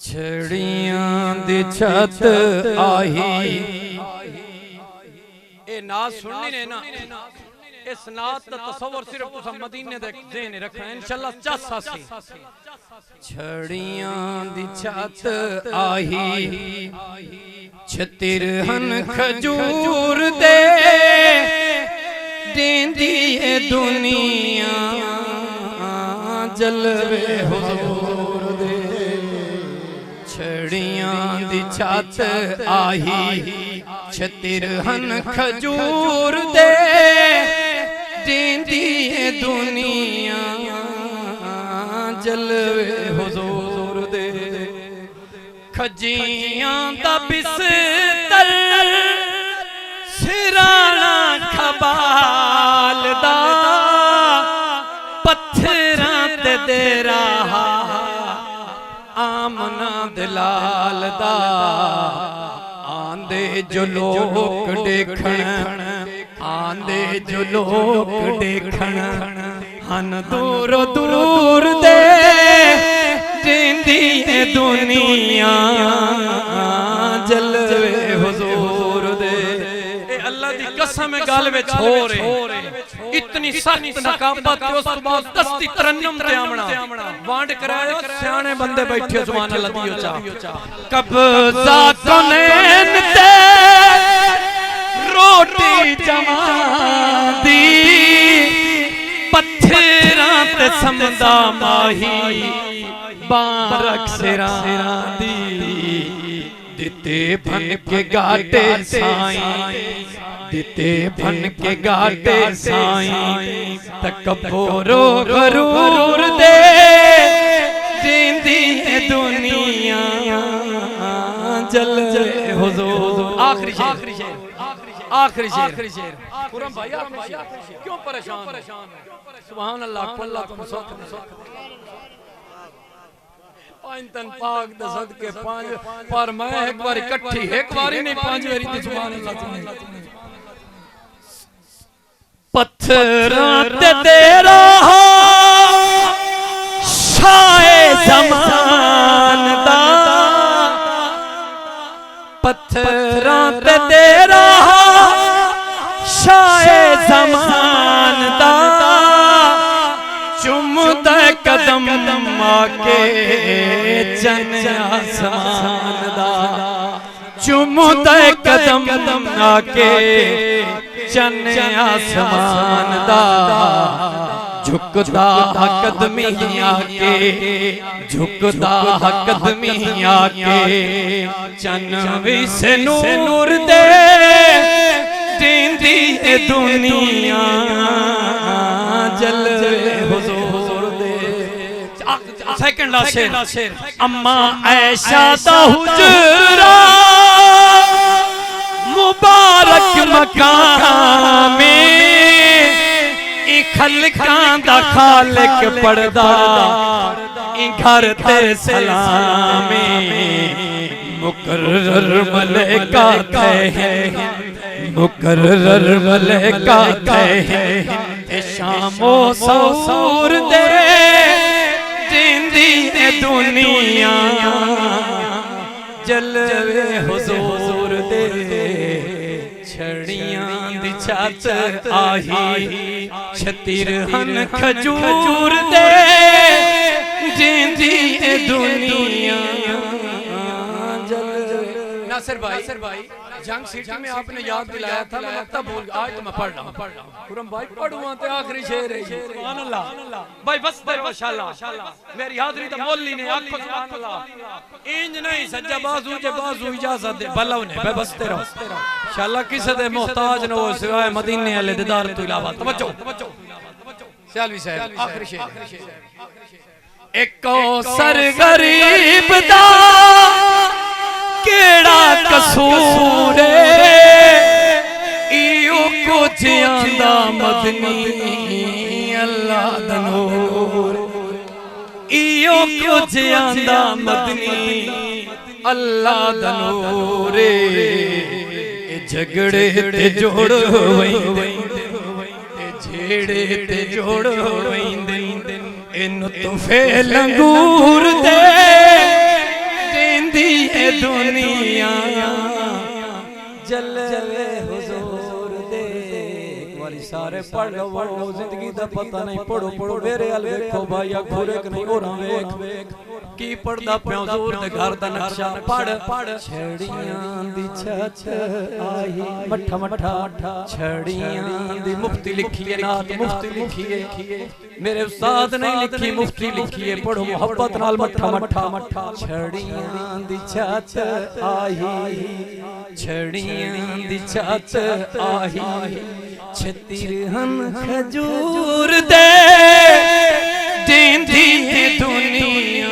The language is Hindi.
छड़ियां दी छत आही ए नाज सुननी ने ना इस नाज दा तसव्वुर सिर्फ तुसा मदीने दे ज़हन रखना इंशाअल्लाह चसा सी छड़ियां दी छत आही छतिरहन खजूर दे देंदी है दुनिया जलवे हुजूर दे छड़ियां दी छत आही छतिरहन खजूर दे देंदी है दुनिया जलवे हुजूर दे खजियां दा बिस्तर सिराना खबाल दा पत्थरां ते दे रहा आमना दलाल दा आंदे जो लोग देखण आंदे जो लोग देखण हन दूर दूर दे जिंदी है दुनिया जलवे हुजूर दे अल्लाह दी कसम गल विच हो रहे इतनी सख्त नकाबत उस बाद दस्ती तरन्नुम ते आमना वांड करायो सियाने बंदे बैठे सुभान अल्लाह दियो चा कब्जा कोनैन ते रोटी जमा दी पत्थरां ते समदा माही बारक सिरां दी दिते बन के गाटे साईं दिते बन के गाटे साईं तकब्बुरो गरूर दे जिंदी है दुनिया जलवे हुजूर आखिरी शेर खुरम भाई क्यों परेशान सुभान अल्लाह अल्लाह तुम सुख पांच तन पाक दे सदके पांच पर मैं एक बार इकट्ठी एक बार नहीं पांच बारी ते सुभान अल्लाह पत्थरां ते दे रहा शाए ज़मान दा पत्थरां ते दे रहा शाए ज़मान दा चुमदा कदम आके चन आसमान दा चुमदा कदम आके चन आसमान दा झुकदा कदमी आके झुकदा कदमी आके चन भी से नूर दे जिंदी है दुनिया जलवे हुजूर दे सेकंड लास्ट शेर अम्मा ऐशा दा हुजरा मुबारक मकाम में खलकां दा खालिक पड़दा घर ते सलामे मुकर्रर मलाइका है मुकर्रर मलाइका है शामो सऊर दे जिंदी है दुनिया जलवे हुजूर दे छड़ियां दी छत आही छतिरहन खजूर दे जिंदी है दुनिया नासिर भाई जंग सिटी में आपने याद दिलाया था मैं तब बोल आज तो मैं पढ़ रहा हूं खुरम भाई पढ़ूंगा ते आखिरी शेर है सुभान अल्लाह भाई बस माशाल्लाह मेरी हाजिरी तो मोली ने आंखों सुभान अल्लाह इंज नहीं सज्जा बाजू जे बाजू इजाजत दे बल्लव ने भाई बस तेरा इंशाल्लाह किसे दे मोहताज न हो सिवाय मदीने वाले दीदार तो इलावा तवज्जो सयालवी साहब आखिरी शेर एको सर गरीब दा केड़ा कसूर इयो कुछ आंदा मदनी अल्लाह दा नूर इयो कुछ आंदा मदनी अल्लाह दा नूर झगड़े ते जोड़ वैंदे झेड़े ते जोड़ वैंदे इन तो फे लंगूर दे सारे पढ़ लो जिंदगी दा पता नहीं पढ़ो पढ़ो मेरे अल देखो भाई अखुरे क नहीं होरा वेख की पढ़दा प्यो जोर दे घर दा नक्शा पढ़ छड़ियां दी छत आई मठा मठा छड़ियां दी मुफ्ती लिखी है नात मुफ्ती लिखी है मेरे उस्ताद नहीं लिखी मुफ्ती लिखी है पढ़ो मोहब्बत नाल मठा मठा छड़ियां दी छत आई छड़ियां दी छत आई छतिरहन खजूर दे दींदी दुनिया